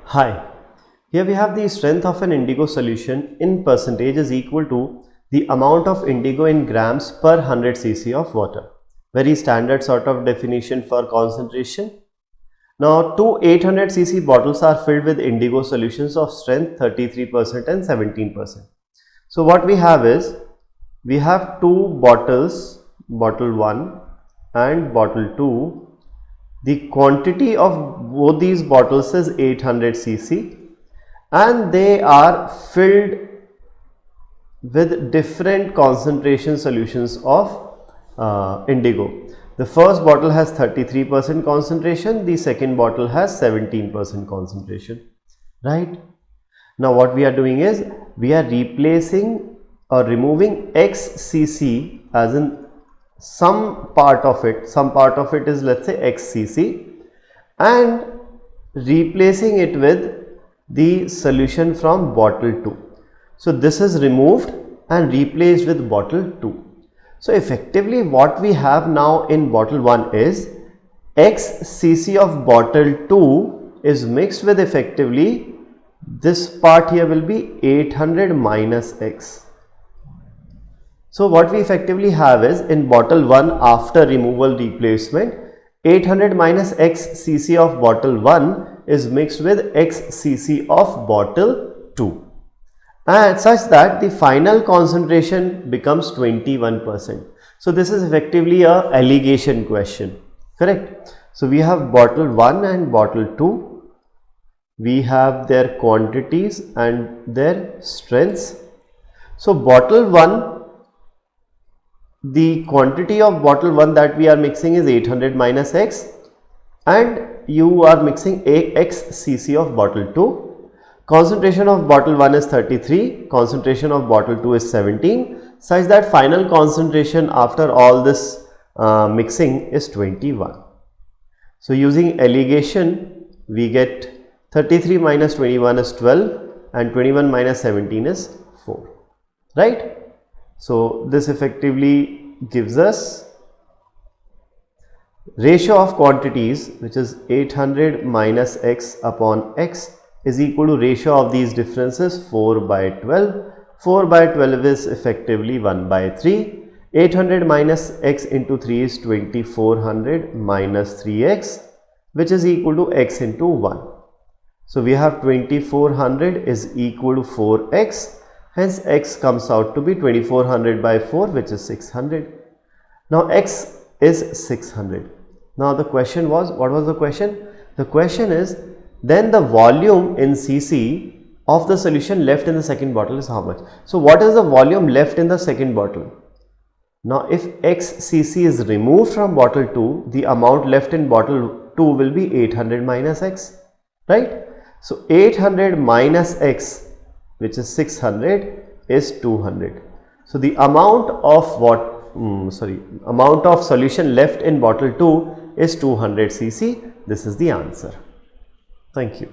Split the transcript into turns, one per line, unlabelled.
Hi, here we have the strength of an indigo solution in percentage is equal to the amount of indigo in grams per 100 cc of water. Very standard sort of definition for concentration. Now, two 800 cc bottles are filled with indigo solutions of strength 33% and 17%. So, what we have is, we have two bottles, bottle 1 and bottle 2. The quantity of both these bottles is 800 cc and they are filled with different concentration solutions of indigo. The first bottle has 33% concentration, the second bottle has 17% concentration, right? Now what we are doing is, we are replacing or removing x cc as in some part of it is, let's say, x cc, and replacing it with the solution from bottle 2. So this is removed and replaced with bottle 2. So effectively what we have now in bottle 1 is x cc of bottle 2 is mixed with, effectively, this part here will be 800 minus x. So what we effectively have is, in bottle 1 after removal replacement, 800 minus x cc of bottle 1 is mixed with x cc of bottle 2, and such that the final concentration becomes 21%. So this is effectively a alligation question, correct? So we have bottle 1 and bottle 2, we have their quantities and their strengths. So bottle 1, the quantity of bottle 1 that we are mixing is 800 minus x, and you are mixing x cc of bottle 2. Concentration of bottle 1 is 33, concentration of bottle 2 is 17, such that final concentration after all this mixing is 21. So using alligation, we get 33 minus 21 is 12 and 21 minus 17 is 4, right? So this effectively gives us ratio of quantities, which is 800 minus x upon x is equal to ratio of these differences 4 by 12. 4 by 12 is effectively 1 by 3. 800 minus x into 3 is 2400 minus 3x, which is equal to x into 1. So we have 2400 is equal to 4x. Hence x comes out to be 2400 by 4, which is 600. Now x is 600. Now the question was, what was the question? The question is, then the volume in cc of the solution left in the second bottle is how much? So what is the volume left in the second bottle? Now if x cc is removed from bottle 2, the amount left in bottle 2 will be 800 minus x, right? So 800 minus x, which is 600, is 200. So the amount of amount of solution left in bottle 2 is 200 cc. This is the answer. Thank you.